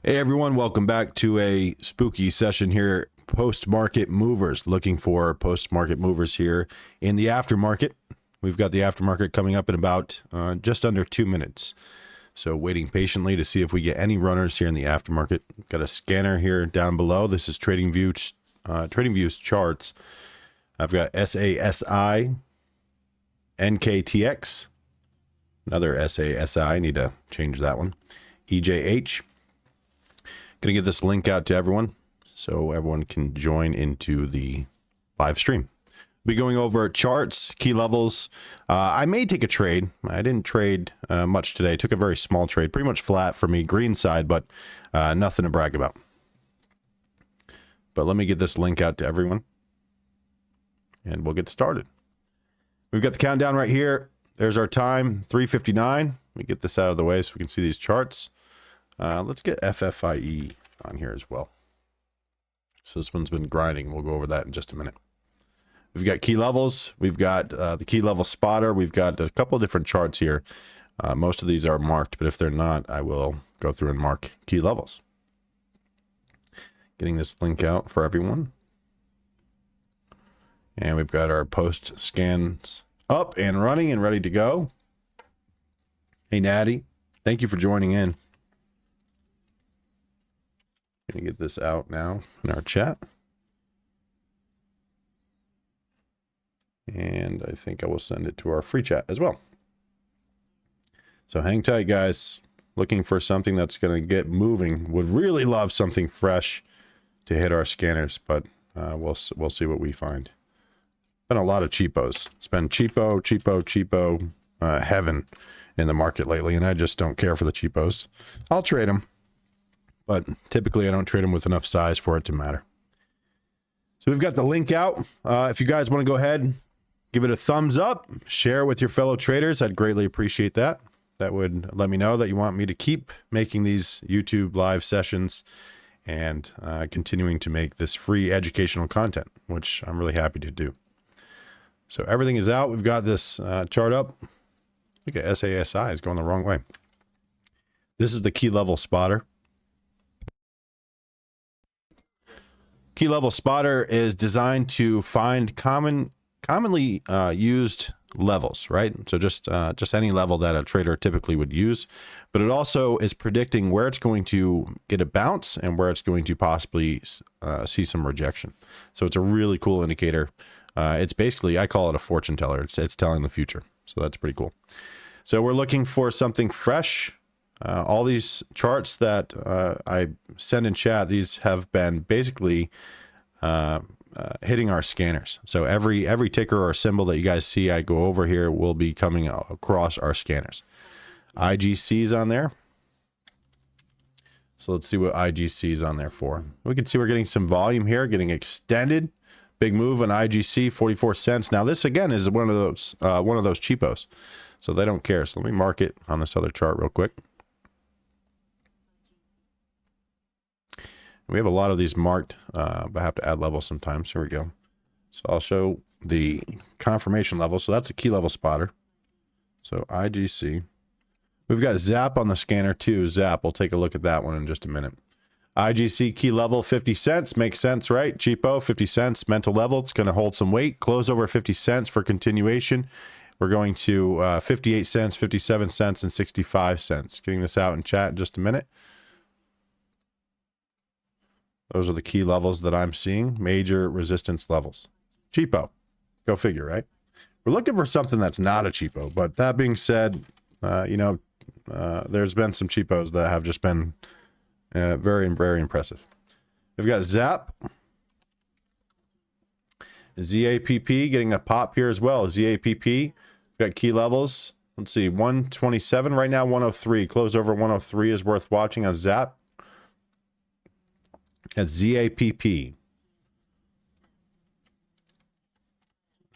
Hey everyone, welcome back to a spooky session here. Post-market movers, looking for post-market movers here in the aftermarket. We've got the aftermarket coming up in about just under 2 minutes. So waiting patiently to see if we get any runners here in the aftermarket. Got a scanner here down below. This is TradingView's charts. I've got SASI, NKTX, another SASI. I need to change that one. EJH. Going to get this link out to everyone so everyone can join into the live stream. We'll be going over charts, key levels. I may take a trade. I didn't trade much today. Took a very small trade, pretty much flat for me, green side, but nothing to brag about. But let me get this link out to everyone and we'll get started. We've got the countdown right here. There's our time, 3:59. Let me get this out of the way so we can see these charts. Let's get FFIE on here as well. So this one's been grinding. We'll go over that in just a minute. We've got key levels. We've got the key level spotter. We've got a couple of different charts here. Most of these are marked, but if they're not, I will go through and mark key levels. Getting this link out for everyone. And we've got our post scans up and running and ready to go. Hey, Natty. Thank you for joining in. Gonna get this out now in our chat. And I think I will send it to our free chat as well. So hang tight, guys. Looking for something that's going to get moving. Would really love something fresh to hit our scanners, but we'll see what we find. Been a lot of cheapos. It's been cheapo heaven in the market lately, and I just don't care for the cheapos. I'll trade them, but typically I don't trade them with enough size for it to matter. So we've got the link out. If you guys want to go ahead, give it a thumbs up, share it with your fellow traders. I'd greatly appreciate that. That would let me know that you want me to keep making these YouTube live sessions and continuing to make this free educational content, which I'm really happy to do. So everything is out. We've got this chart up. Look at SASI is going the wrong way. This is the key level spotter. Key level spotter is designed to find commonly used levels, right? So just any level that a trader typically would use, but it also is predicting where it's going to get a bounce and where it's going to possibly see some rejection. So it's a really cool indicator. It's basically, I call it a fortune teller. It's telling the future. So that's pretty cool. So we're looking for something fresh. All these charts that I send in chat, these have been basically hitting our scanners. So every ticker or symbol that you guys see I go over here will be coming across our scanners. IGC is on there. So let's see what IGC is on there for. We can see we're getting some volume here, getting extended. Big move on IGC, 44 cents. Now this again is one of those cheapos. So they don't care. So let me mark it on this other chart real quick. We have a lot of these marked, but I have to add levels sometimes. Here we go. So I'll show the confirmation level. So that's a key level spotter. So IGC. We've got ZAP on the scanner too. ZAP, we'll take a look at that one in just a minute. IGC key level 50 cents. Makes sense, right? Cheapo, 50 cents. Mental level, it's going to hold some weight. Close over 50 cents for continuation. We're going to 58 cents, 57 cents, and 65 cents. Getting this out in chat in just a minute. Those are the key levels that I'm seeing. Major resistance levels. Cheapo. Go figure, right? We're looking for something that's not a cheapo. But that being said, there's been some cheapos that have just been very, very impressive. We've got ZAP. ZAPP getting a pop here as well. ZAPP. We've got key levels. Let's see. 127 right now, 103. Close over 103 is worth watching on ZAP. That's ZAPP.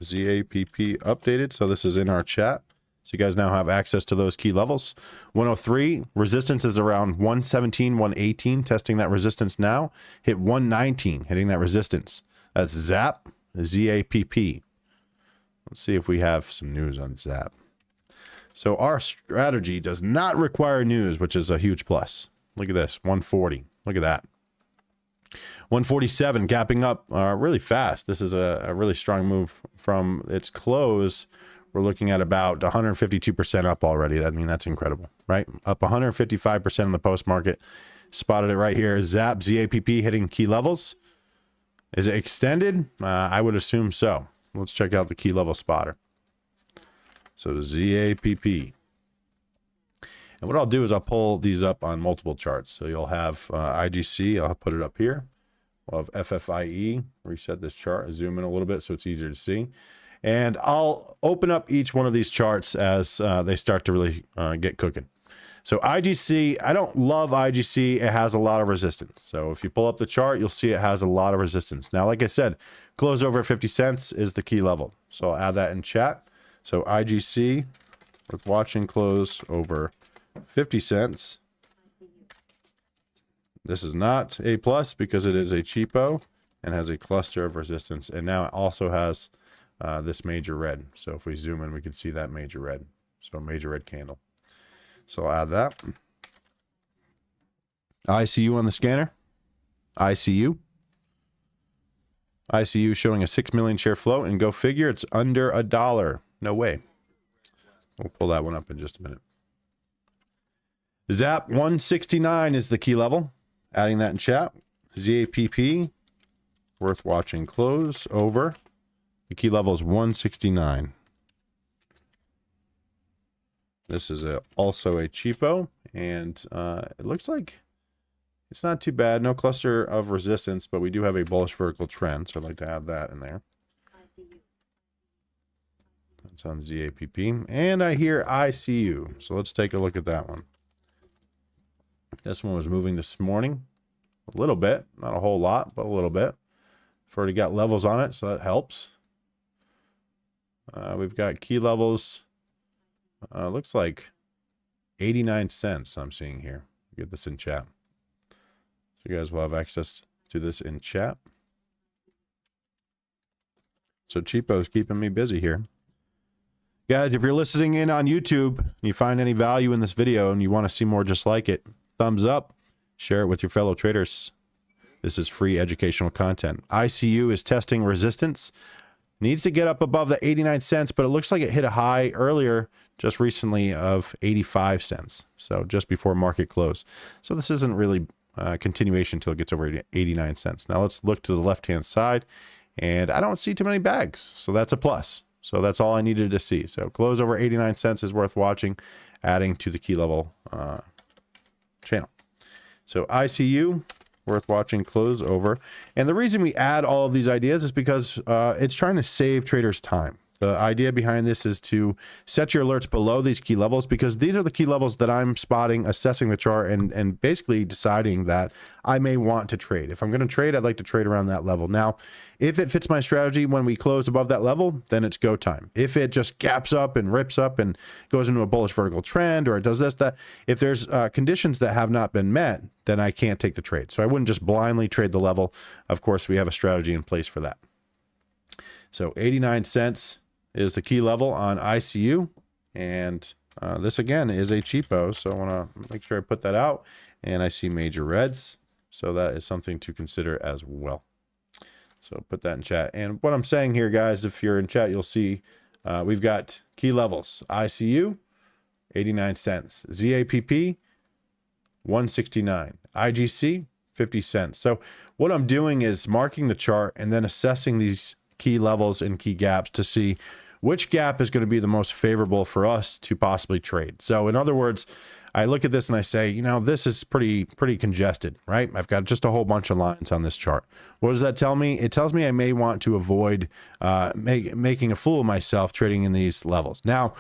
ZAPP updated. So this is in our chat. So you guys now have access to those key levels. 103, resistance is around 117, 118, testing that resistance now. Hit 119, hitting that resistance. That's ZAP, ZAPP. Let's see if we have some news on ZAP. So our strategy does not require news, which is a huge plus. Look at this, 140. Look at that. 147 gapping up really fast. This is a really strong move from its close. We're looking at about 152% up already. I mean, that's incredible, right? Up 155% in the post market. Spotted it right here. ZAP, ZAPP hitting key levels. Is it extended? I would assume so. Let's check out the key level spotter. So ZAPP. And what I'll do is I'll pull these up on multiple charts. So you'll have IGC. I'll put it up here. We'll have FFIE. Reset this chart. Zoom in a little bit so it's easier to see. And I'll open up each one of these charts as they start to really get cooking. So IGC, I don't love IGC. It has a lot of resistance. So if you pull up the chart, you'll see it has a lot of resistance. Now, like I said, close over 50 cents is the key level. So I'll add that in chat. So IGC, with watching close over 50 cents. This is not a plus because it is a cheapo and has a cluster of resistance. And now it also has this major red. So if we zoom in, we can see that major red. So a major red candle. So I'll add that. ICU on the scanner. ICU. ICU showing a 6 million share float, and go figure, it's under $1. No way. We'll pull that one up in just a minute. ZAP 169 is the key level. Adding that in chat. ZAPP, worth watching close over. The key level is 169. This is also a cheapo, and it looks like it's not too bad. No cluster of resistance, but we do have a bullish vertical trend, so I'd like to add that in there. That's on ZAPP, and I hear ICU, so let's take a look at that one. This one was moving this morning a little bit, not a whole lot, but a little bit. I've already got levels on it, so that helps. We've got key levels. Looks like 89 cents I'm seeing here. Get this in chat. So you guys will have access to this in chat. So cheapo's keeping me busy here. Guys, if you're listening in on YouTube and you find any value in this video and you want to see more just like it, thumbs up, share it with your fellow traders. This is free educational content. ICU is testing resistance. Needs to get up above the 89 cents, but it looks like it hit a high earlier, just recently, of 85 cents. So just before market close. So this isn't really a continuation until it gets over 89 cents. Now let's look to the left-hand side, and I don't see too many bags. So that's a plus. So that's all I needed to see. So close over 89 cents is worth watching, adding to the key level channel. So ICU, worth watching close over. And the reason we add all of these ideas is because it's trying to save traders time. The idea behind this is to set your alerts below these key levels, because these are the key levels that I'm spotting, assessing the chart, and basically deciding that I may want to trade. If I'm going to trade, I'd like to trade around that level. Now, if it fits my strategy when we close above that level, then it's go time. If it just gaps up and rips up and goes into a bullish vertical trend, or it does this, that, if there's conditions that have not been met, then I can't take the trade. So I wouldn't just blindly trade the level. Of course, we have a strategy in place for that. So 89 cents is the key level on ICU, and this again is a cheapo, so I want to make sure I put that out. And I see major reds, so that is something to consider as well. So put that in chat. And what I'm saying here, guys, if you're in chat, you'll see we've got key levels. ICU 89 cents, ZAPP 169, IGC 50 cents. So what I'm doing is marking the chart and then assessing these key levels and key gaps to see which gap is going to be the most favorable for us to possibly trade. So in other words, I look at this and I say, you know, this is pretty congested, right? I've got just a whole bunch of lines on this chart. What does that tell me? It tells me I may want to avoid making a fool of myself trading in these levels. Now,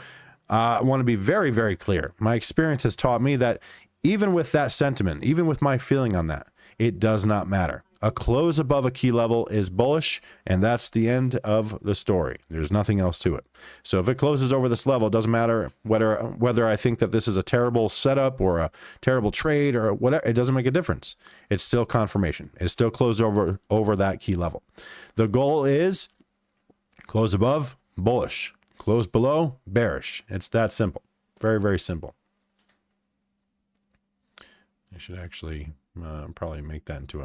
I want to be very, very clear. My experience has taught me that even with that sentiment, even with my feeling on that, it does not matter. A close above a key level is bullish, and that's the end of the story. There's nothing else to it. So if it closes over this level, it doesn't matter whether I think that this is a terrible setup or a terrible trade or whatever. It doesn't make a difference. It's still confirmation. It's still closed over that key level. The goal is close above, bullish. Close below, bearish. It's that simple. Very, very simple. should actually probably make that into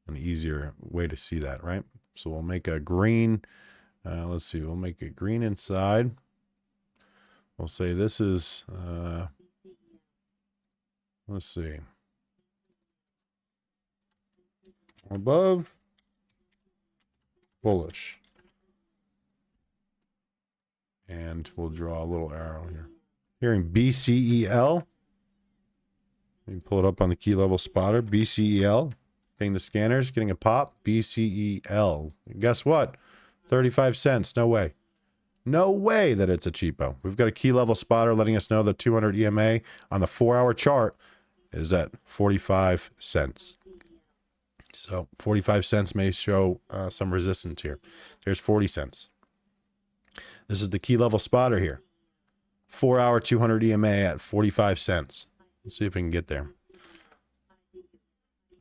an easier way to see that, right? So we'll make a green. Let's see, we'll make it green inside. We'll say this is, let's see, above, bullish. And we'll draw a little arrow here. Hearing BCEL. Let me pull it up on the key level spotter. BCEL. Getting the scanners, getting a pop. BCEL. And guess what? 35 cents. No way. No way that it's a cheapo. We've got a key level spotter letting us know the 200 EMA on the 4-hour chart is at 45 cents. So 45 cents may show some resistance here. There's 40 cents. This is the key level spotter here. 4-hour 200 EMA at 45 cents. Let's see if we can get there.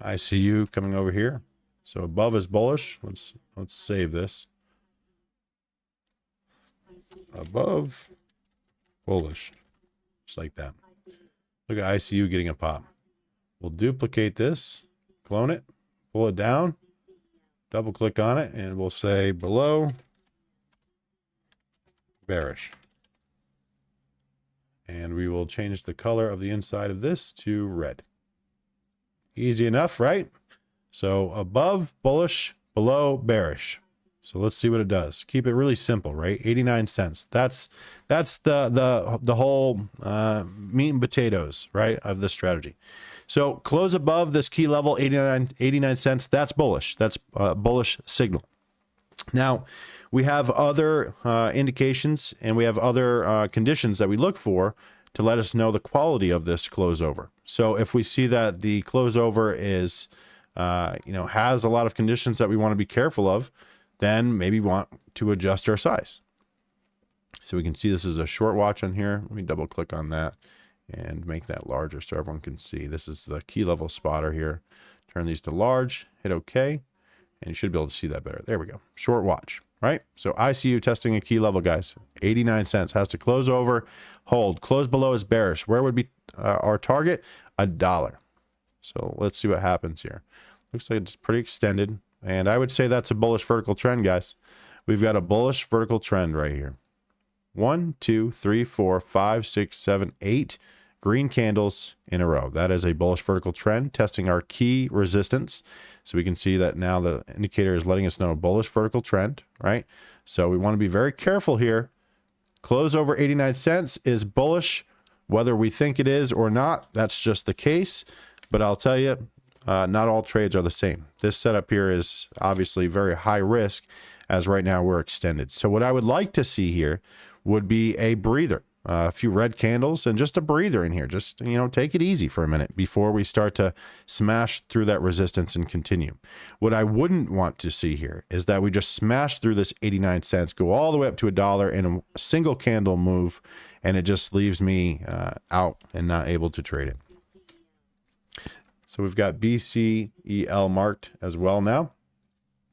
ICU coming over here. So above is bullish. Let's save this. Above, bullish. Just like that. Look at ICU getting a pop. We'll duplicate this, clone it, pull it down, double click on it, and we'll say below, bearish. And we will change the color of the inside of this to red. Easy enough, right? So above, bullish, below, bearish. So let's see what it does. Keep it really simple, right? 89 cents. That's the whole meat and potatoes, right, of this strategy. So close above this key level, 89 cents. That's bullish. That's a bullish signal. Now, we have other indications and we have other conditions that we look for to let us know the quality of this close over. So if we see that the close over is, has a lot of conditions that we want to be careful of, then maybe want to adjust our size. So we can see this is a short watch on here. Let me double click on that and make that larger so everyone can see. This is the key level spotter here. Turn these to large, hit OK, and you should be able to see that better. There we go. Short watch, right? So ICU testing a key level, guys. 89 cents. Has to close over, hold. Close below is bearish. Where would be our target? $1. So let's see what happens here. Looks like it's pretty extended. And I would say that's a bullish vertical trend, guys. We've got a bullish vertical trend right here. 1, 2, 3, 4, 5, 6, 7, 8 green candles in a row. That is a bullish vertical trend, testing our key resistance. So we can see that now the indicator is letting us know a bullish vertical trend, right? So we want to be very careful here. Close over 89 cents is bullish, whether we think it is or not. That's just the case. But I'll tell you, not all trades are the same. This setup here is obviously very high risk, as right now we're extended. So what I would like to see here would be a breather, a few red candles, and just a breather in here. Just, take it easy for a minute before we start to smash through that resistance and continue. What I wouldn't want to see here is that we just smash through this 89 cents, go all the way up to $1 in a single candle move, and it just leaves me out and not able to trade it. So we've got BCEL marked as well now.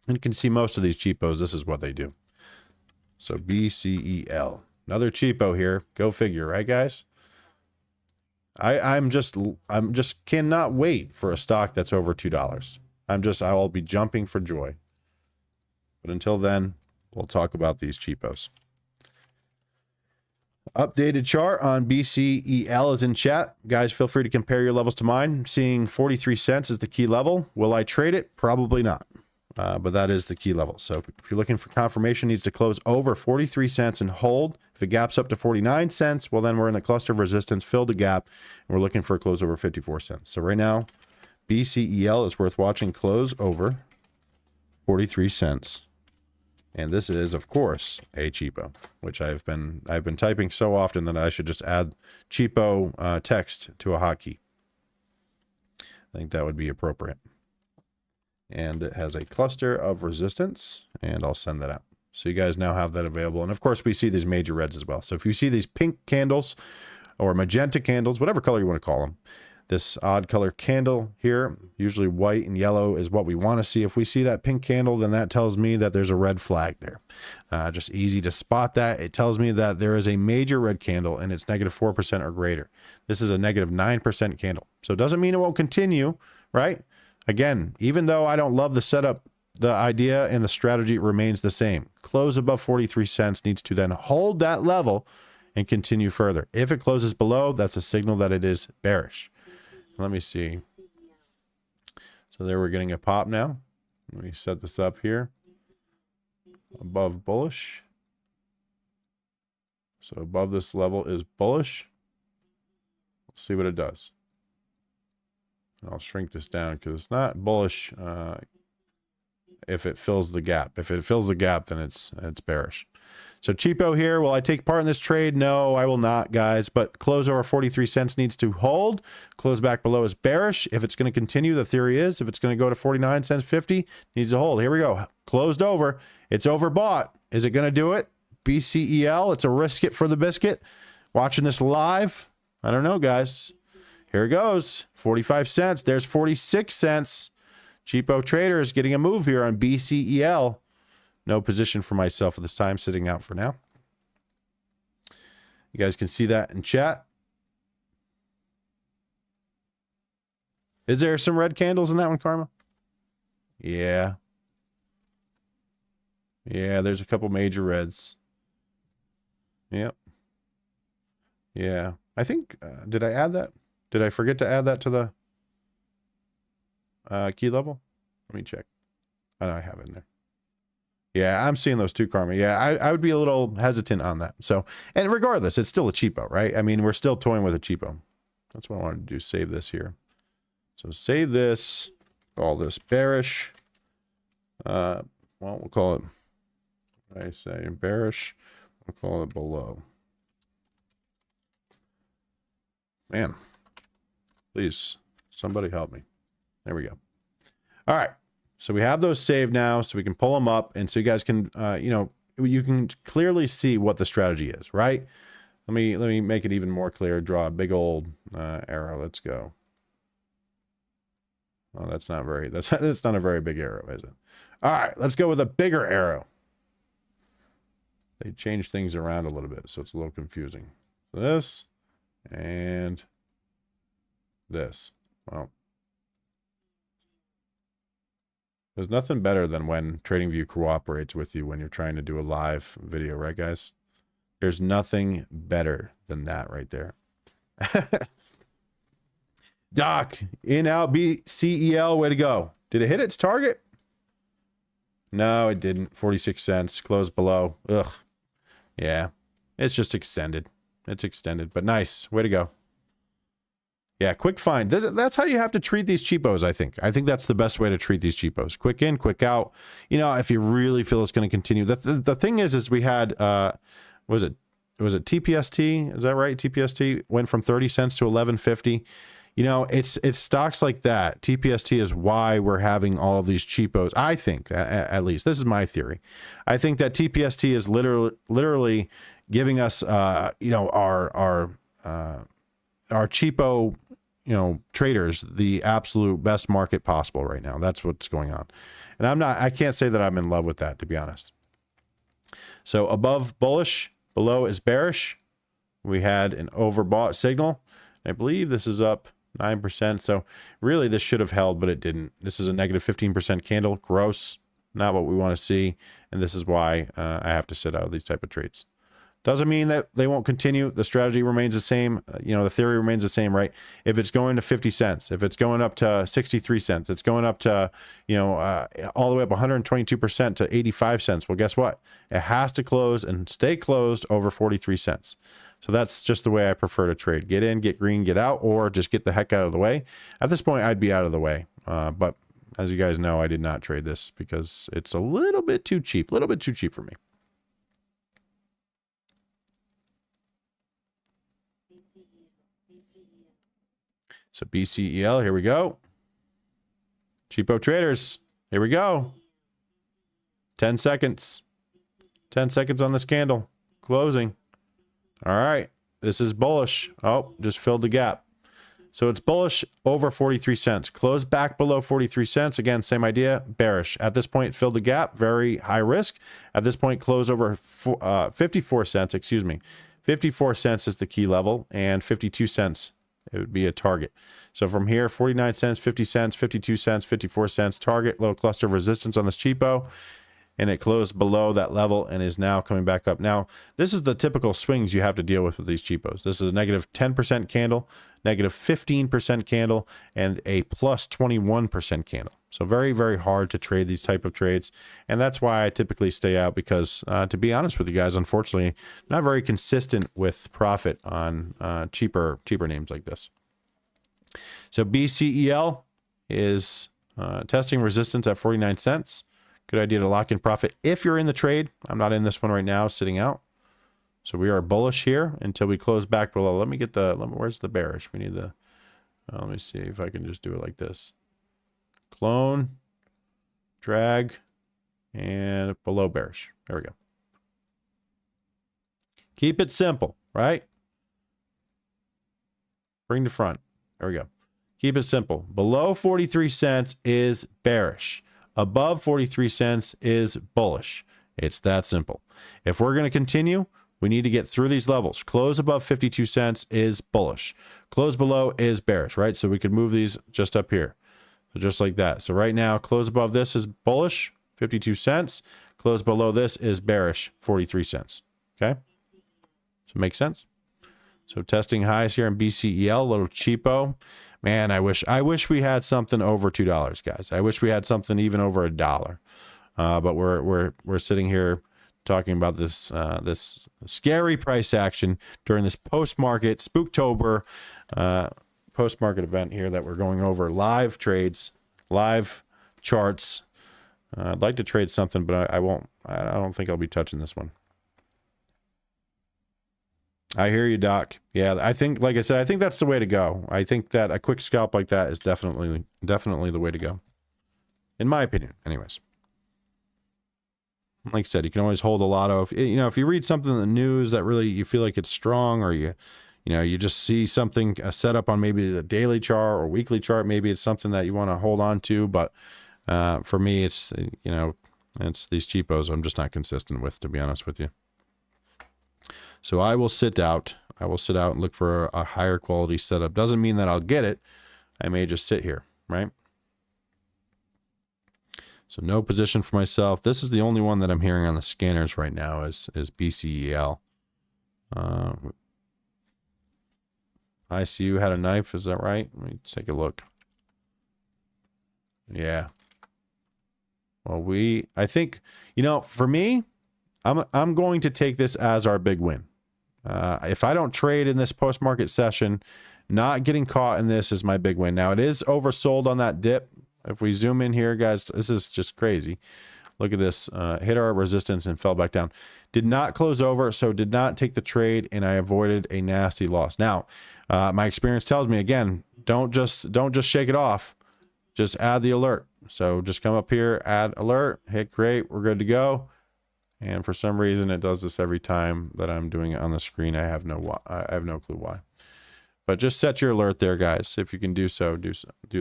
And you can see most of these cheapos, this is what they do. So BCEL. Another cheapo here. Go figure, right, guys? I'm just cannot wait for a stock that's over $2. I will be jumping for joy. But until then, we'll talk about these cheapos. Updated chart on BCEL is in chat. Guys, feel free to compare your levels to mine. Seeing 43 cents is the key level. Will I trade it? Probably not. But that is the key level. So if you're looking for confirmation, needs to close over 43 cents and hold. If it gaps up to 49 cents, well, then we're in the cluster of resistance, filled the gap, and we're looking for a close over 54 cents. So right now, BCEL is worth watching close over 43 cents. And this is, of course, a cheapo, which I've been typing so often that I should just add cheapo text to a hotkey. I think that would be appropriate. And it has a cluster of resistance, and I'll send that out. So you guys now have that available. And of course, we see these major reds as well. So if you see these pink candles or magenta candles, whatever color you want to call them, this odd color candle here, usually white and yellow is what we want to see. If we see that pink candle, then that tells me that there's a red flag there. Just easy to spot that. It tells me that there is a major red candle and it's -4% or greater. This is a -9% candle. So it doesn't mean it won't continue, right? Again, even though I don't love the setup, the idea and the strategy remains the same. Close above 43 cents, needs to then hold that level and continue further. If it closes below, that's a signal that it is bearish. Let me see. So there we're getting a pop now. Let me set this up here. Above bullish. So above this level is bullish. Let's see what it does. I'll shrink this down because it's not bullish if it fills the gap. If it fills the gap, then it's bearish. So cheapo here. Will I take part in this trade? No, I will not, guys. But close over 43 cents needs to hold. Close back below is bearish. If it's going to continue, the theory is if it's going to go to 49 cents 50, needs to hold. Here we go. Closed over. It's overbought. Is it going to do it? BCEL. It's a risk it for the biscuit. Watching this live. I don't know, guys. Here it goes. 45 cents. There's 46 cents. Cheapo traders getting a move here on BCEL. No position for myself at this time, sitting out for now. You guys can see that in chat. Is there some red candles in that one, Karma? Yeah. Yeah, there's a couple major reds. Yep. Yeah. I think, did I add that? Did I forget to add that to the key level? Let me check. Oh, no, I have it in there. Yeah, I'm seeing those too, Karma. Yeah, I would be a little hesitant on that. So, and regardless, it's still a cheapo, right? I mean, we're still toying with a cheapo. That's what I wanted to do, save this here. So save this, call this bearish. Well, we'll call it, what did I say, bearish. We'll call it below. Man, please, somebody help me. There we go. All right. So we have those saved now, so we can pull them up, and so you guys can, you know, you can clearly see what the strategy is, right? Let me make it even more clear. Draw a big old arrow. Let's go. Oh, that's not a very big arrow, is it? All right, let's go with a bigger arrow. They changed things around a little bit, so it's a little confusing. This and this. Well, there's nothing better than when TradingView cooperates with you when you're trying to do a live video, right, guys? There's nothing better than that right there. Doc, in, out, BCEL, way to go. Did it hit its target? No, it didn't. 46 cents, closed below. Ugh. Yeah, it's just extended. It's extended, but nice. Way to go. Yeah, quick find. That's how you have to treat these cheapos, I think. I think that's the best way to treat these cheapos. Quick in, quick out. You know, if you really feel it's going to continue. The thing is we had, was it TPST? Is that right? TPST went from 30 cents to 11.50. You know, it's stocks like that. TPST is why we're having all of these cheapos. I think, at least, this is my theory. I think that TPST is literally giving us, you know, our cheapo, you know, traders the absolute best market possible right now. That's what's going on. And I can't say that I'm in love with that, to be honest. So above bullish, below is bearish. We had an overbought signal. I believe this is up 9%. So really this should have held, but it didn't. This is a negative 15% candle. Gross. Not what we want to see. And this is why I have to sit out of these type of trades. Doesn't mean that they won't continue. The strategy remains the same. You know, the theory remains the same, right? If it's going to 50 cents, if it's going up to 63 cents, it's going up to, you know, all the way up 122% to 85 cents. Well, guess what? It has to close and stay closed over 43 cents. So that's just the way I prefer to trade. Get in, get green, get out, or just get the heck out of the way. At this point, I'd be out of the way. But as you guys know, I did not trade this because it's a little bit too cheap for me. So BCEL, here we go. Cheapo traders, here we go. 10 seconds. 10 seconds on this candle. Closing. All right. This is bullish. Oh, just filled the gap. So it's bullish over 43 cents. Close back below 43 cents. Again, same idea. Bearish. At this point, filled the gap. Very high risk. At this point, close over 54 cents. Excuse me. 54 cents is the key level, and 52 cents It would be a target. So from here, 49 cents, 50 cents, 52 cents, 54 cents, target, little cluster of resistance on this cheapo. And it closed below that level and is now coming back up. Now, this is the typical swings you have to deal with these cheapos. This is a negative 10% candle, negative 15% candle, and a plus 21% candle. So very, very hard to trade these type of trades. And that's why I typically stay out because, to be honest with you guys, unfortunately, not very consistent with profit on cheaper names like this. So BCEL is testing resistance at 49 cents. Good idea to lock in profit if you're in the trade. I'm not in this one right now, sitting out. So we are bullish here until we close back below. Let me get where's the bearish? We need the, let me see if I can just do it like this. Clone, drag, and below bearish. There we go. Keep it simple, right? Bring to front. There we go. Keep it simple. Below 43 cents is bearish. Above 43 cents is bullish. It's that simple. If we're going to continue, we need to get through these levels. Close above 52 cents is bullish. Close below is bearish, right? So we could move these just up here. So just like that. So right now, close above this is bullish, 52 cents. Close below this is bearish, 43 cents. Okay? So it makes sense? So testing highs here in BCEL, a little cheapo. Man, I wish we had something over $2, guys. I wish we had something even over $1. But we're sitting here talking about this this scary price action during this post-market Spooktober post-market event here that we're going over live trades, live charts. I'd like to trade something, but I won't. I don't think I'll be touching this one. I hear you, Doc. Yeah, I think, like I said, I think that's the way to go. I think that a quick scalp like that is definitely the way to go. In my opinion, anyways. Like I said, you can always hold a lot of, if you read something in the news that really you feel like it's strong, or you just see something set up on maybe the daily chart or weekly chart, maybe it's something that you want to hold on to. But for me, it's, it's these cheapos I'm just not consistent with, to be honest with you. So I will sit out. I will sit out and look for a higher quality setup. Doesn't mean that I'll get it. I may just sit here, right? So no position for myself. This is the only one that I'm hearing on the scanners right now is BCEL. ICU had a knife. Is that right? Let me take a look. Yeah. Well, I think, for me, I'm going to take this as our big win. If I don't trade in this post-market session, not getting caught in this is my big win. Now, it is oversold on that dip. If we zoom in here, guys, this is just crazy. Look at this. Hit our resistance and fell back down. Did not close over, so did not take the trade, and I avoided a nasty loss. Now, my experience tells me, again, don't just shake it off. Just add the alert. So just come up here, add alert, hit create. We're good to go. And for some reason, it does this every time that I'm doing it on the screen. I have no clue why. But just set your alert there, guys. If you can do so, do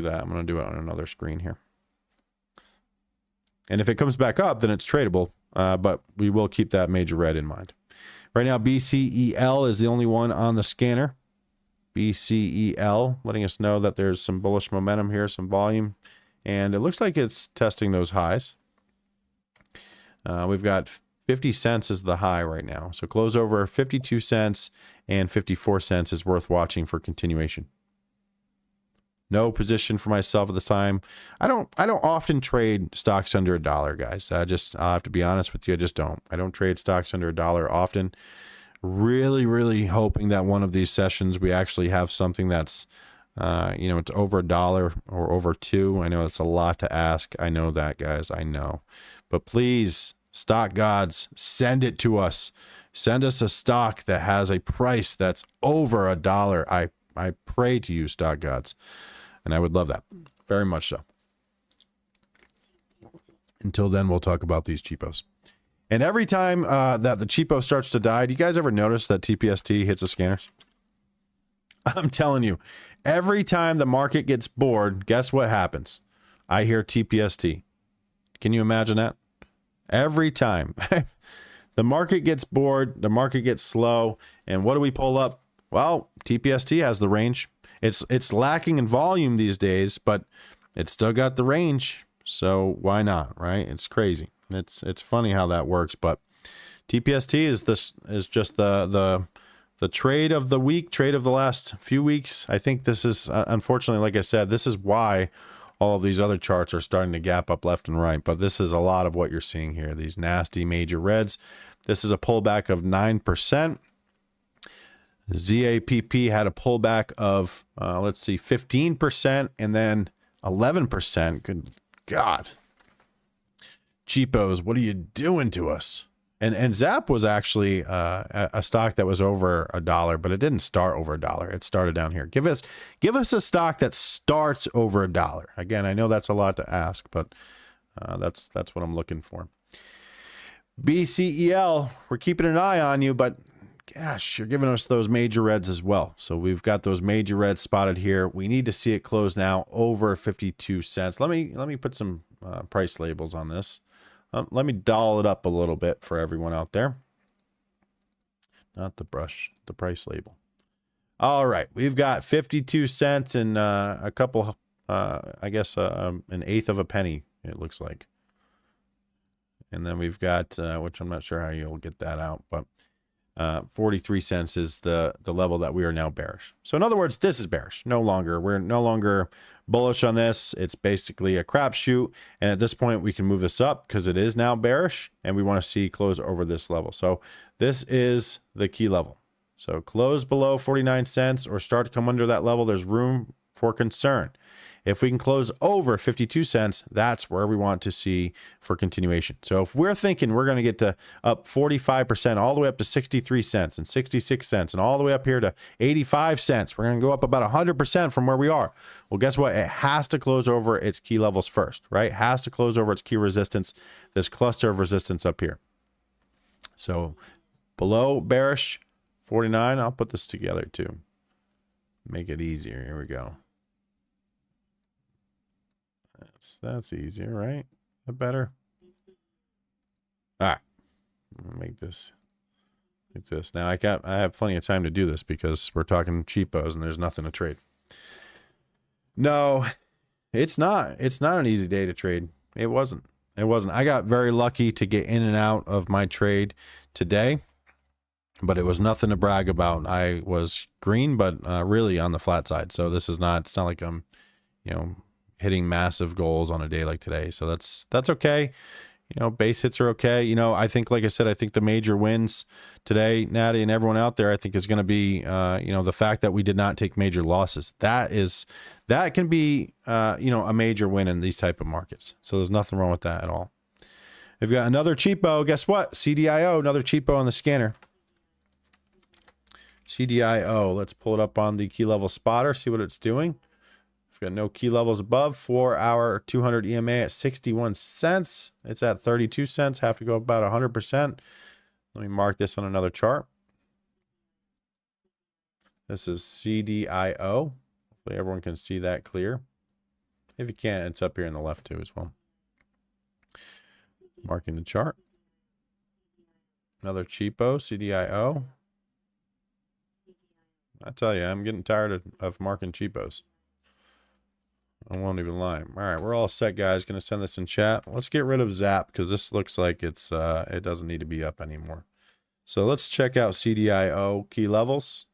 that. I'm going to do it on another screen here. And if it comes back up, then it's tradable. But we will keep that major red in mind. Right now, BCEL is the only one on the scanner. BCEL, letting us know that there's some bullish momentum here, some volume. And it looks like it's testing those highs. We've got 50 cents is the high right now. So close over 52 cents and 54 cents is worth watching for continuation. No position for myself at this time. I don't often trade stocks under $1, guys. I'll have to be honest with you. I just don't. I don't trade stocks under $1 often. Really, really hoping that one of these sessions we actually have something that's, it's over $1 or over $2. I know it's a lot to ask. I know that, guys. I know. But please, stock gods, send it to us. Send us a stock that has a price that's over $1. I pray to you, stock gods. And I would love that. Very much so. Until then, we'll talk about these cheapos. And every time that the cheapo starts to die, do you guys ever notice that TPST hits the scanners? I'm telling you, every time the market gets bored, guess what happens? I hear TPST. Can you imagine that? Every time. The market gets bored, the market gets slow, and what do we pull up? Well, TPST has the range. It's lacking in volume these days, but it's still got the range. So why not, right? It's crazy. It's funny how that works, but TPST is just the trade of the week, trade of the last few weeks. I think this is, unfortunately, like I said, this is why all of these other charts are starting to gap up left and right. But this is a lot of what you're seeing here, these nasty major reds. This is a pullback of 9%. ZAPP had a pullback of, let's see, 15% and then 11%. Good God. Cheapos, what are you doing to us? And Zap was actually a stock that was over $1, but it didn't start over $1. It started down here. Give us a stock that starts over $1. Again, I know that's a lot to ask, but that's what I'm looking for. BCEL, we're keeping an eye on you, but gosh, you're giving us those major reds as well. So we've got those major reds spotted here. We need to see it close now over 52 cents. Let me put some price labels on this. Let me doll it up a little bit for everyone out there. Not the brush, the price label. All right, we've got 52 cents and a couple, I guess, an eighth of a penny, it looks like. And then we've got, which I'm not sure how you'll get that out, but 43 cents is the level that we are now bearish. So in other words, this is bearish. We're no longer bullish on this. It's basically a crapshoot. And at this point, we can move this up because it is now bearish and we want to see close over this level. So this is the key level. So close below 49 cents or start to come under that level. There's room for concern. If we can close over 52 cents, that's where we want to see for continuation. So if we're thinking we're going to get to up 45%, all the way up to 63 cents and 66 cents and all the way up here to 85 cents, we're going to go up about 100% from where we are. Well, guess what? It has to close over its key levels first, right? It has to close over its key resistance, this cluster of resistance up here. So below bearish 49, I'll put this together too. Make it easier. Here we go. That's easier, right? That better? All right. Make this like this. Now I have plenty of time to do this because we're talking cheapos and there's nothing to trade. No, it's not. It's not an easy day to trade. It wasn't. I got very lucky to get in and out of my trade today, but it was nothing to brag about. I was green, but really on the flat side. So this is not, it's not like I'm, hitting massive goals on a day like today. So that's okay. Base hits are okay. I think, like I said, I think the major wins today, Natty and everyone out there, I think is going to be, the fact that we did not take major losses. That can be, a major win in these type of markets. So there's nothing wrong with that at all. We've got another cheapo. Guess what? CDIO, another cheapo on the scanner. CDIO. Let's pull it up on the key level spotter, see what it's doing. We've got no key levels above. 4-hour 200 EMA at 61 cents. It's at 32 cents. Have to go about 100%. Let me mark this on another chart. This is CDIO. Hopefully everyone can see that clear. If you can't, it's up here in the left too as well. Marking the chart. Another cheapo, CDIO. I tell you, I'm getting tired of marking cheapos. I won't even lie. All right, we're all set, guys. Going to send this in chat. Let's get rid of Zap because this looks like it doesn't need to be up anymore. So let's check out CDIO key levels.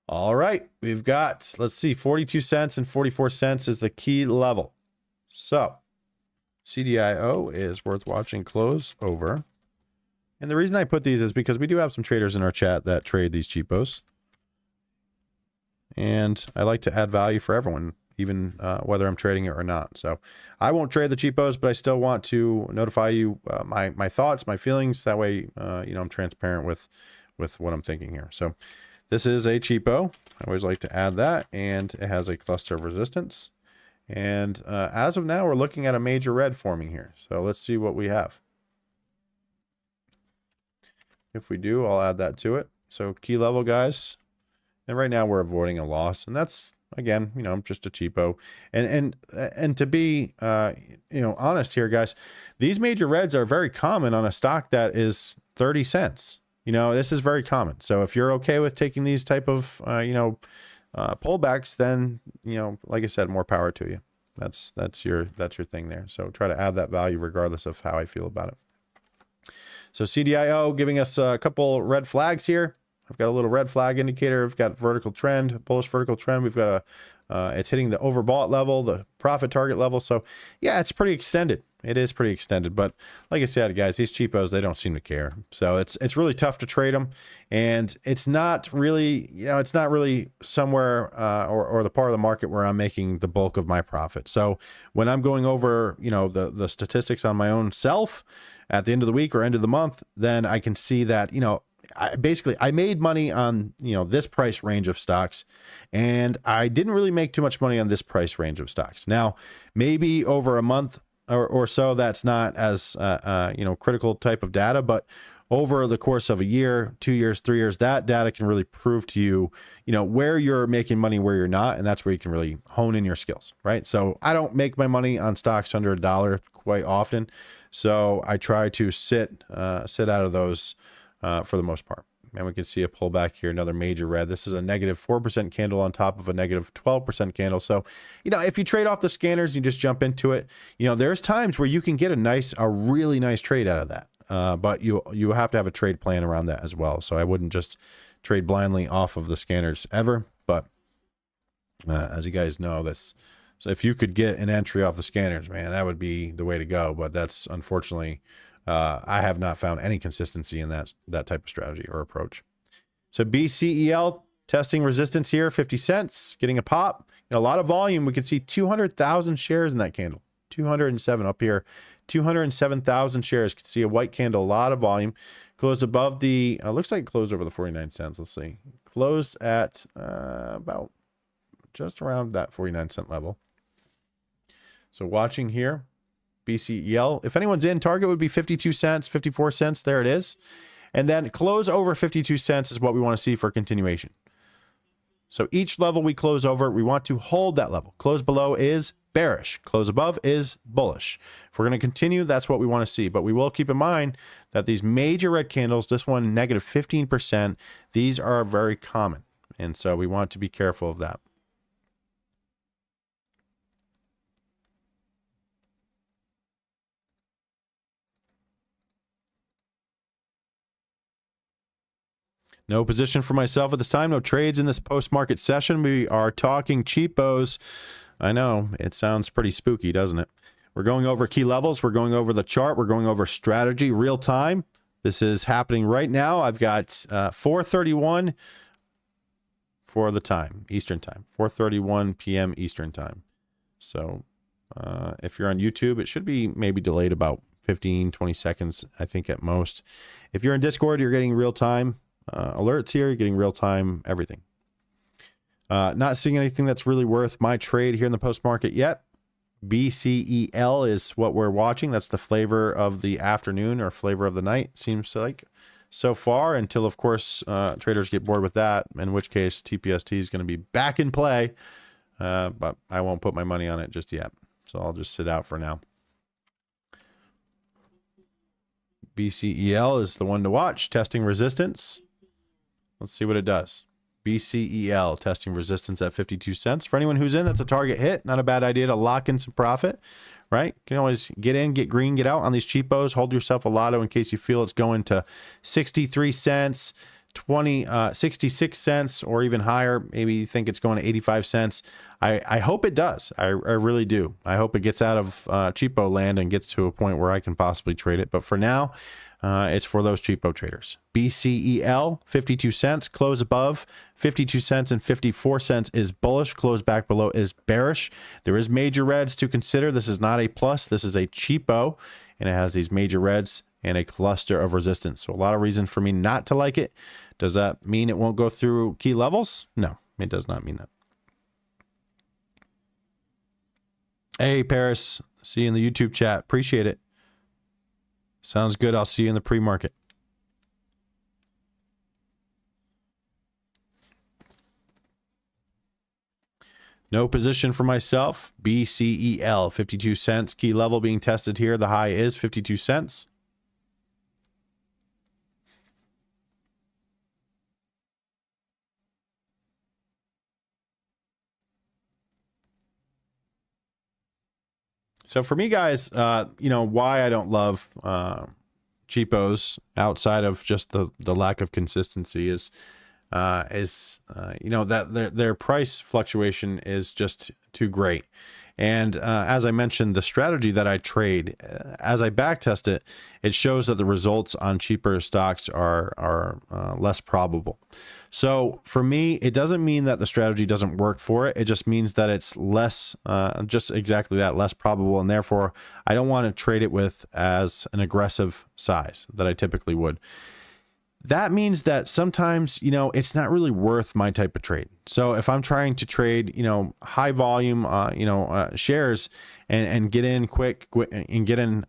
All right, we've got, let's see, 42 cents and 44 cents is the key level. So CDIO is worth watching close over. And the reason I put these is because we do have some traders in our chat that trade these cheapos. And I like to add value for everyone, even whether I'm trading it or not. So I won't trade the cheapos, but I still want to notify you my thoughts, my feelings. That way, I'm transparent with what I'm thinking here. So this is a cheapo. I always like to add that, and it has a cluster of resistance. And as of now, we're looking at a major red forming here. So let's see what we have. If we do, I'll add that to it. So key level, guys. And right now we're avoiding a loss, and that's, again, just a cheapo. And to be, honest here, guys, these major reds are very common on a stock that is 30 cents. You know, this is very common. So if you're okay with taking these type of, pullbacks, then, you know, like I said, more power to you. That's your thing there. So try to add that value regardless of how I feel about it. So CDIO giving us a couple red flags here. I've got a little red flag indicator. We've got vertical trend, bullish vertical trend. We've got it's hitting the overbought level, the profit target level. So yeah, it's pretty extended. It is pretty extended, but like I said, guys, these cheapos, they don't seem to care. So it's really tough to trade them, and it's not really, you know, it's not really somewhere or the part of the market where I'm making the bulk of my profit. So when I'm going over, you know, the statistics on my own self at the end of the week or end of the month, then I can see that, you know, I made money on, you know, this price range of stocks, and I didn't really make too much money on this price range of stocks. Now, maybe over a month or so, that's not as, you know, critical type of data, but over the course of a year, 2 years, 3 years, that data can really prove to you, you know, where you're making money, where you're not. And that's where you can really hone in your skills, right? So I don't make my money on stocks under $1 quite often. So I try to sit out of those for the most part. And we can see a pullback here, another major red. This is a negative 4% candle on top of a negative 12% candle. So, you know, if you trade off the scanners, you just jump into it. You know, there's times where you can get a really nice trade out of that. But you have to have a trade plan around that as well. So I wouldn't just trade blindly off of the scanners ever. But as you guys know, so if you could get an entry off the scanners, man, that would be the way to go. But that's unfortunately, I have not found any consistency in that type of strategy or approach. So BCEL testing resistance here, 50 cents, getting a pop. You know, a lot of volume. We can see 200,000 shares in that candle. 207 up here, 207,000 shares. You can see a white candle, a lot of volume. Closed above the, looks like it closed over the 49 cents. Let's see. Closed at about just around that 49-cent level. So watching here. BCEL. If anyone's in, target would be 52 cents, 54 cents. There it is. And then close over 52 cents is what we want to see for continuation. So each level we close over, we want to hold that level. Close below is bearish. Close above is bullish. If we're going to continue, that's what we want to see. But we will keep in mind that these major red candles, this one negative 15%, these are very common. And so we want to be careful of that. No position for myself at this time. No trades in this post-market session. We are talking cheapos. I know, it sounds pretty spooky, doesn't it? We're going over key levels. We're going over the chart. We're going over strategy real time. This is happening right now. I've got 4:31 for the time, Eastern time. 4:31 p.m. Eastern time. So if you're on YouTube, it should be maybe delayed about 15, 20 seconds, I think at most. If you're in Discord, you're getting real time alerts here. You're getting real time everything. Not seeing anything that's really worth my trade here in the post market yet. BCEL is what we're watching. That's the flavor of the afternoon or flavor of the night, seems like so far, until of course traders get bored with that, in which case TPST is going to be back in play, but I won't put my money on it just yet, so I'll just sit out for now. BCEL is the one to watch, testing resistance. Let's see what it does. BCEL testing resistance at 52 cents. For anyone who's in, that's a target hit. Not a bad idea to lock in some profit, right? You can always get in, get green, get out on these cheapos. Hold yourself a lotto in case you feel it's going to 63 cents, 66 cents, or even higher. Maybe you think it's going to 85 cents. I hope it does. I really do. I hope it gets out of cheapo land and gets to a point where I can possibly trade it. But for now, it's for those cheapo traders. BCEL, 52 cents. Close above 52 cents and 54 cents is bullish. Close back below is bearish. There is major reds to consider. This is not a plus. This is a cheapo, and it has these major reds and a cluster of resistance. So a lot of reason for me not to like it. Does that mean it won't go through key levels? No, it does not mean that. Hey, Paris. See you in the YouTube chat. Appreciate it. Sounds good. I'll see you in the pre-market. No position for myself. BCEL, 52 cents. Key level being tested here. The high is 52 cents. So for me, guys, why I don't love cheapos outside of just the lack of consistency is that their price fluctuation is just too great. And as I mentioned, the strategy that I trade, as I backtest it, it shows that the results on cheaper stocks are less probable. So for me, it doesn't mean that the strategy doesn't work for it. It just means that it's less, just exactly that, less probable. And therefore, I don't want to trade it with as an aggressive size that I typically would. That means that sometimes, it's not really worth my type of trade. So if I'm trying to trade, high volume, shares and get in quick and get in,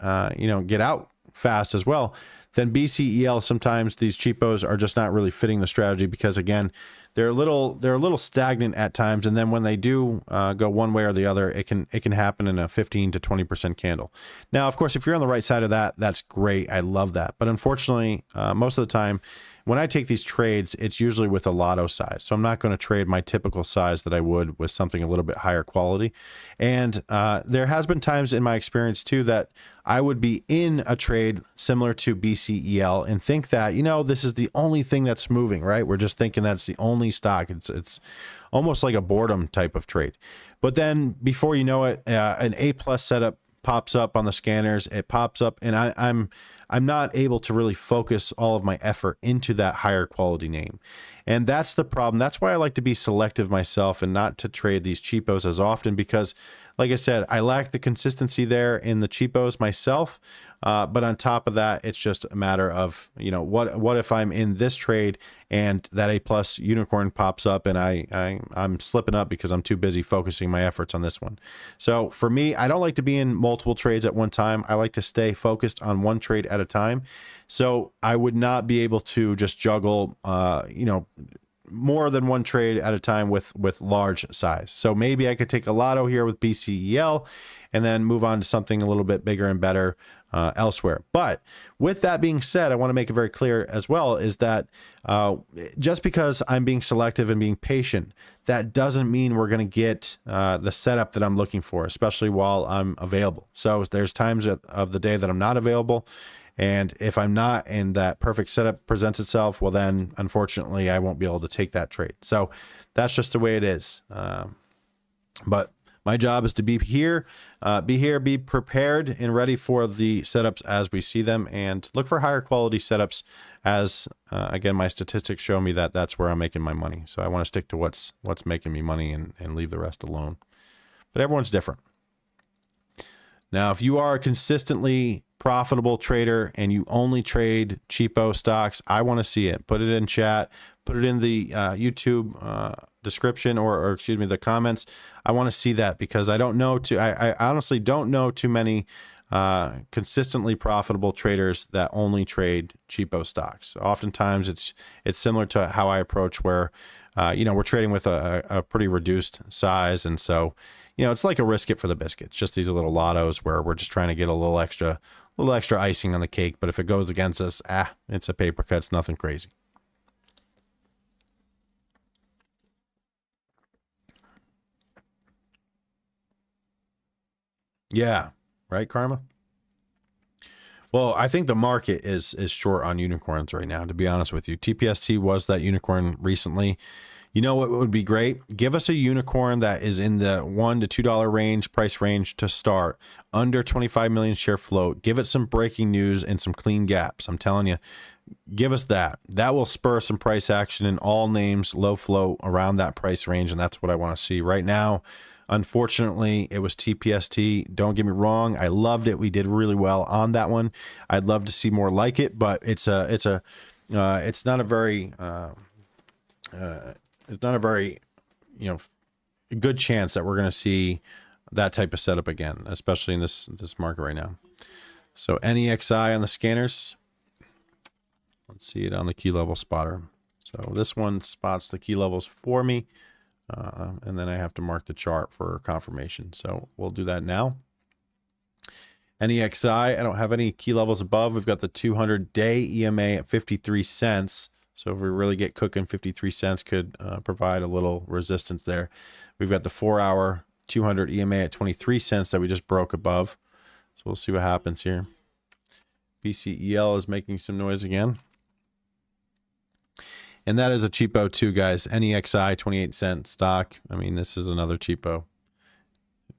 get out fast as well, then BCEL, sometimes these cheapos are just not really fitting the strategy because, again, they're a little stagnant at times, and then when they do go one way or the other, it can happen in a 15 to 20% candle. Now, of course, if you're on the right side of that, that's great. I love that. But unfortunately, most of the time, when I take these trades, it's usually with a lotto size. So I'm not going to trade my typical size that I would with something a little bit higher quality. And there has been times in my experience too that I would be in a trade similar to BCEL and think that, this is the only thing that's moving, right? We're just thinking that's the only stock. It's almost like a boredom type of trade. But then before you know it, an A+ setup pops up on the scanners. It pops up, and I'm not able to really focus all of my effort into that higher quality name. And that's the problem. That's why I like to be selective myself and not to trade these cheapos as often because, like I said, I lack the consistency there in the cheapos myself. But on top of that, it's just a matter of, what if I'm in this trade and that A+ unicorn pops up and I'm slipping up because I'm too busy focusing my efforts on this one. So for me, I don't like to be in multiple trades at one time. I like to stay focused on one trade at a time. So I would not be able to just juggle, more than one trade at a time with large size. So maybe I could take a lotto here with BCEL and then move on to something a little bit bigger and better elsewhere. But with that being said, I want to make it very clear as well is that just because I'm being selective and being patient, that doesn't mean we're going to get the setup that I'm looking for, especially while I'm available. So there's times of the day that I'm not available. And if I'm not and that perfect setup presents itself, well, then unfortunately, I won't be able to take that trade. So that's just the way it is. But my job is to be here, be prepared and ready for the setups as we see them and look for higher quality setups as, again, my statistics show me that that's where I'm making my money. So I want to stick to what's making me money and leave the rest alone. But everyone's different. Now, if you are a consistently profitable trader and you only trade cheapo stocks, I want to see it. Put it in chat, put it in the YouTube description or excuse me, the comments. I want to see that because I honestly don't know too many consistently profitable traders that only trade cheapo stocks. Oftentimes it's similar to how I approach where, we're trading with a pretty reduced size. And so, it's like a risk it for the biscuits, just these little lottos where we're just trying to get a little extra icing on the cake. But if it goes against us, it's a paper cut. It's nothing crazy. Yeah. Right, Karma? Well, I think the market is short on unicorns right now, to be honest with you. TPST was that unicorn recently. You know what would be great? Give us a unicorn that is in the $1 to $2 price range to start, under 25 million share float. Give it some breaking news and some clean gaps. I'm telling you, give us that. That will spur some price action in all names, low float around that price range, and that's what I want to see right now. Unfortunately, it was TPST. Don't get me wrong. I loved it. We did really well on that one. I'd love to see more like it, but it's not a very good chance that we're going to see that type of setup again, especially in this market right now. So NEXI on the scanners. Let's see it on the key level spotter. So this one spots the key levels for me. And then I have to mark the chart for confirmation. So we'll do that now. NEXI, I don't have any key levels above. We've got the 200-day EMA at 53 cents. So if we really get cooking, 53 cents could provide a little resistance there. We've got the 4-hour 200 EMA at 23 cents that we just broke above. So we'll see what happens here. BCEL is making some noise again. And that is a cheapo too, guys. NEXI, 28-cent stock. I mean, this is another cheapo.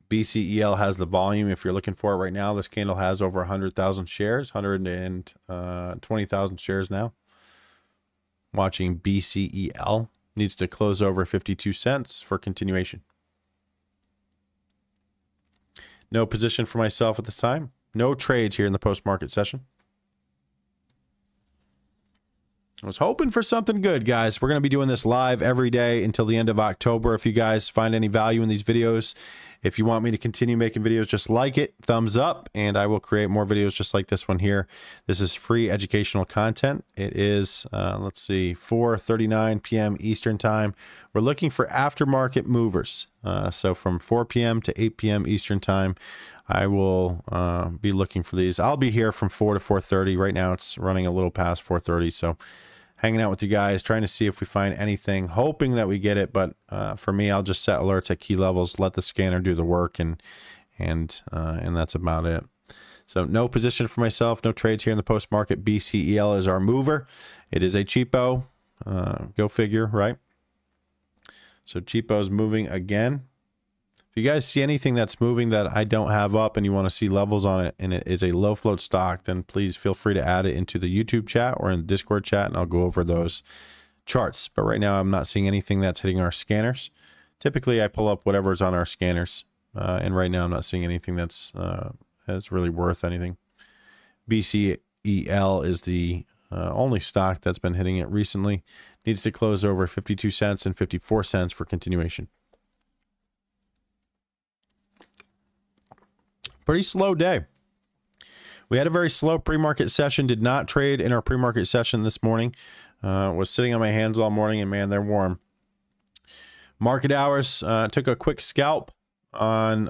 BCEL has the volume. If you're looking for it right now, this candle has over 100,000 shares, 120,000 shares now. Watching BCEL. Needs to close over 52 cents for continuation. No position for myself at this time. No trades here in the post-market session. I was hoping for something good, guys. We're going to be doing this live every day until the end of October. If you guys find any value in these videos, if you want me to continue making videos, just like it, thumbs up, and I will create more videos just like this one here. This is free educational content. It is, let's see, 4:39 p.m. Eastern time. We're looking for aftermarket movers. So from 4 p.m. to 8 p.m. Eastern time, I will be looking for these. I'll be here from 4 to 4:30. Right now it's running a little past 4:30, so hanging out with you guys, trying to see if we find anything, hoping that we get it. But for me, I'll just set alerts at key levels, let the scanner do the work, and that's about it. So no position for myself, no trades here in the post market. BCEL is our mover. It is a cheapo. Go figure, right? So cheapo is moving again. If you guys see anything that's moving that I don't have up and you want to see levels on it and it is a low float stock, then please feel free to add it into the YouTube chat or in the Discord chat, and I'll go over those charts. But right now I'm not seeing anything that's hitting our scanners. Typically I pull up whatever's on our scanners, and right now I'm not seeing anything that's really worth anything. BCEL is the only stock that's been hitting it recently. Needs to close over 52 cents and 54 cents for continuation. Pretty slow day. We had a very slow pre-market session. Did not trade in our pre-market session this morning. Was sitting on my hands all morning, and man, they're warm. Market hours, took a quick scalp on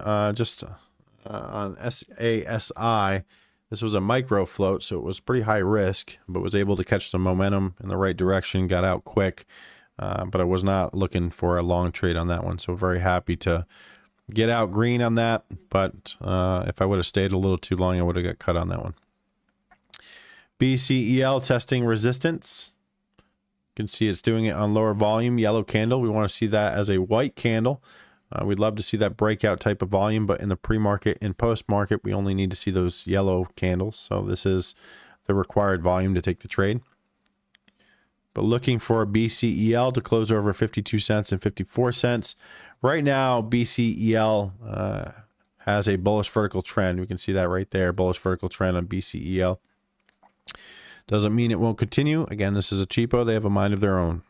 on SASI. This was a micro float, so it was pretty high risk, but was able to catch some momentum in the right direction. Got out quick, but I was not looking for a long trade on that one. So very happy to get out green on that, but if I would have stayed a little too long, I would have got cut on that one. BCEL testing resistance. You can see it's doing it on lower volume, yellow candle. We want to see that as a white candle. We'd love to see that breakout type of volume, but in the pre-market and post-market, we only need to see those yellow candles. So this is the required volume to take the trade. But looking for BCEL to close over 52 cents and 54 cents. Right now, BCEL has a bullish vertical trend. We can see that right there, bullish vertical trend on BCEL. Doesn't mean it won't continue. Again, this is a cheapo. They have a mind of their own.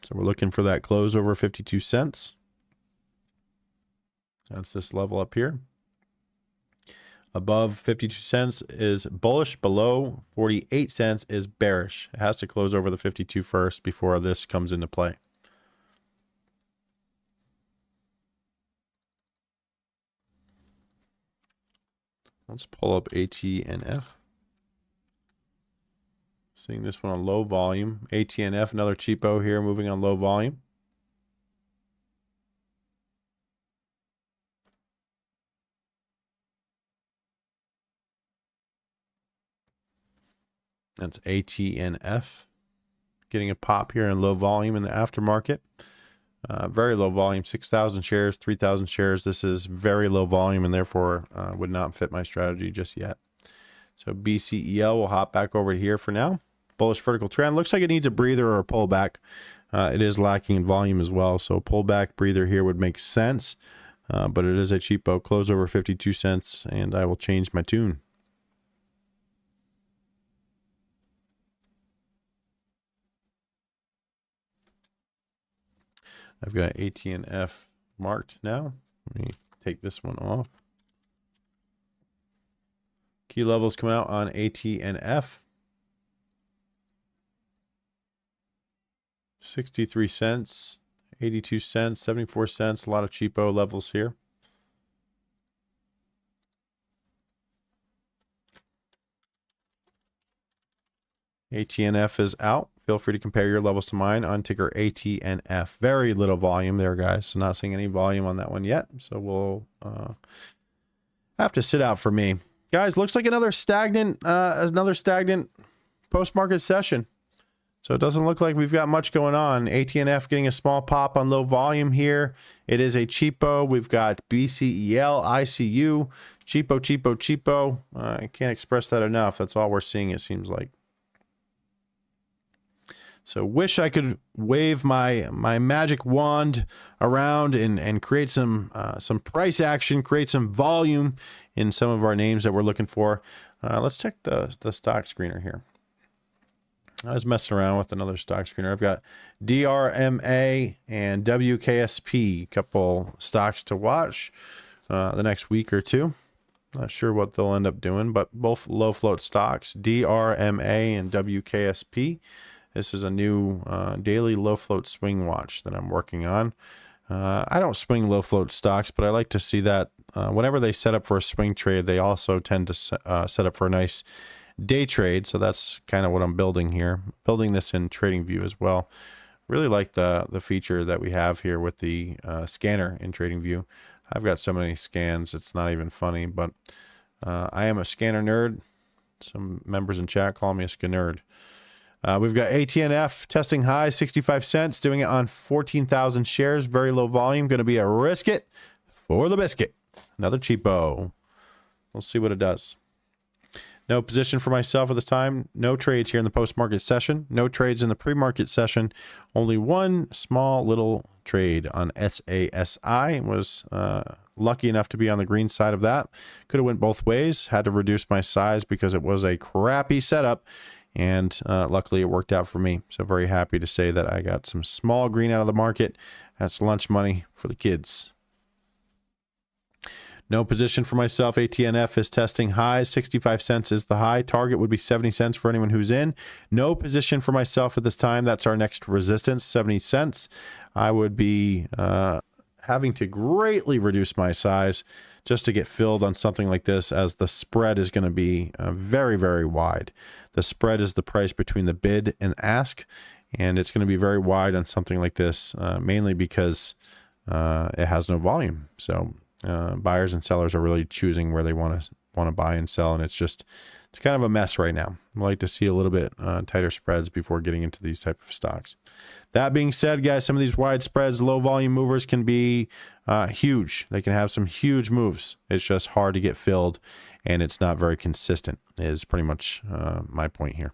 So we're looking for that close over 52 cents. That's this level up here. Above 52 cents is bullish. Below 48 cents is bearish. It has to close over the 52 first before this comes into play. Let's pull up ATNF. Seeing this one on low volume. ATNF, another cheapo here, moving on low volume. That's ATNF. Getting a pop here in low volume in the aftermarket. Very low volume, 6,000 shares, 3,000 shares. This is very low volume and therefore would not fit my strategy just yet. So BCEL will hop back over here for now. Bullish vertical trend. Looks like it needs a breather or a pullback. It is lacking in volume as well. So pullback breather here would make sense. But it is a cheapo. Close over 52 cents and I will change my tune. I've got ATNF marked now. Let me take this one off. Key levels coming out on ATNF. 63 cents, 82 cents, 74 cents. A lot of cheapo levels here. ATNF is out Feel free to compare your levels to mine on ticker ATNF. Very little volume there, guys. So not seeing any volume on that one yet. So we'll have to sit out for me. Guys, looks like another stagnant post-market session. So it doesn't look like we've got much going on. ATNF getting a small pop on low volume here. It is a cheapo. We've got BCEL, ICU, cheapo. I can't express that enough. That's all we're seeing, it seems like. So wish I could wave my magic wand around and create some price action, create some volume in some of our names that we're looking for. Let's check the stock screener here. I was messing around with another stock screener. I've got DRMA and WKSP, couple stocks to watch the next week or two. Not sure what they'll end up doing, but both low float stocks, DRMA and WKSP. This is a new daily low float swing watch that I'm working on. I don't swing low float stocks, but I like to see that whenever they set up for a swing trade, they also tend to set up for a nice day trade. So that's kind of what I'm building here, building this in TradingView as well. Really like the feature that we have here with the scanner in TradingView. I've got so many scans, it's not even funny, but I am a scanner nerd. Some members in chat call me a scanerd. We've got ATNF testing high, 65 cents, doing it on 14,000 shares, very low volume, going to be a risk it for the biscuit. Another cheapo. We'll see what it does. No position for myself at this time. No trades here in the post-market session. No trades in the pre-market session. Only one small little trade on SASI. Was lucky enough to be on the green side of that. Could have went both ways. Had to reduce my size because it was a crappy setup. And luckily it worked out for me. So very happy to say that I got some small green out of the market. That's lunch money for the kids. No position for myself. ATNF is testing high. 65 cents is the high. Target would be 70 cents for anyone who's in. No position for myself at this time. That's our next resistance, 70 cents. I would be having to greatly reduce my size just to get filled on something like this, as the spread is going to be very, very wide. The spread is the price between the bid and ask, and it's going to be very wide on something like this, mainly because it has no volume. So buyers and sellers are really choosing where they want to buy and sell, and it's kind of a mess right now. I like to see a little bit tighter spreads before getting into these type of stocks. That being said, guys, some of these wide spreads, low volume movers can be huge. They can have some huge moves. It's just hard to get filled, and it's not very consistent, is pretty much my point here.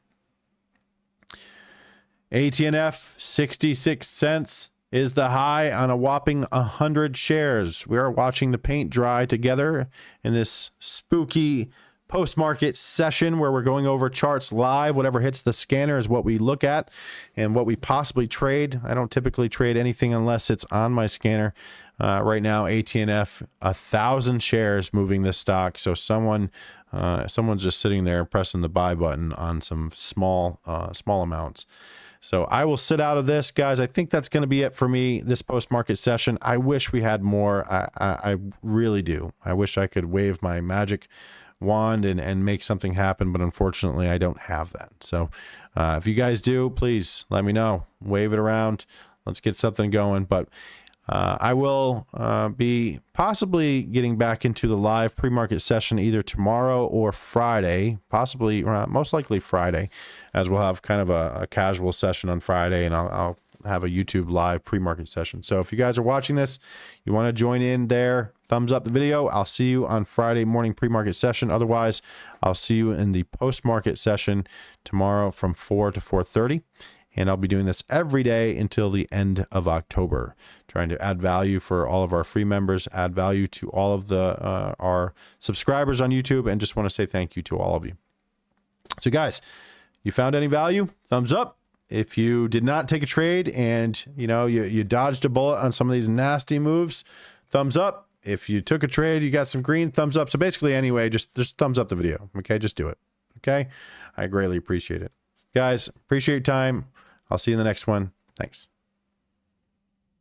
ATNF, 66 cents is the high on a whopping 100 shares. We are watching the paint dry together in this spooky post-market session where we're going over charts live. Whatever hits the scanner is what we look at and what we possibly trade. I don't typically trade anything unless it's on my scanner. Right now, ATNF, 1,000 shares moving this stock. So someone's just sitting there pressing the buy button on some small amounts. So I will sit out of this, guys. I think that's going to be it for me this post-market session. I wish we had more. I really do. I wish I could wave my magic wand and make something happen, but unfortunately I don't have that. So if you guys do, please let me know. Wave it around. Let's get something going. But I will be possibly getting back into the live pre-market session either tomorrow or Friday, possibly most likely Friday, as we'll have kind of a casual session on Friday, and I'll have a YouTube live pre-market session. So if you guys are watching this, you want to join in there, thumbs up the video. I'll see you on Friday morning pre-market session. Otherwise, I'll see you in the post-market session tomorrow from 4 to 4:30. And I'll be doing this every day until the end of October, trying to add value for all of our free members, add value to all of our subscribers on YouTube, and just want to say thank you to all of you. So guys, you found any value? Thumbs up. If you did not take a trade and you dodged a bullet on some of these nasty moves, thumbs up. If you took a trade, you got some green, thumbs up. So basically, anyway, just thumbs up the video. Okay, just do it. Okay, I greatly appreciate it. Guys, appreciate your time. I'll see you in the next one. Thanks.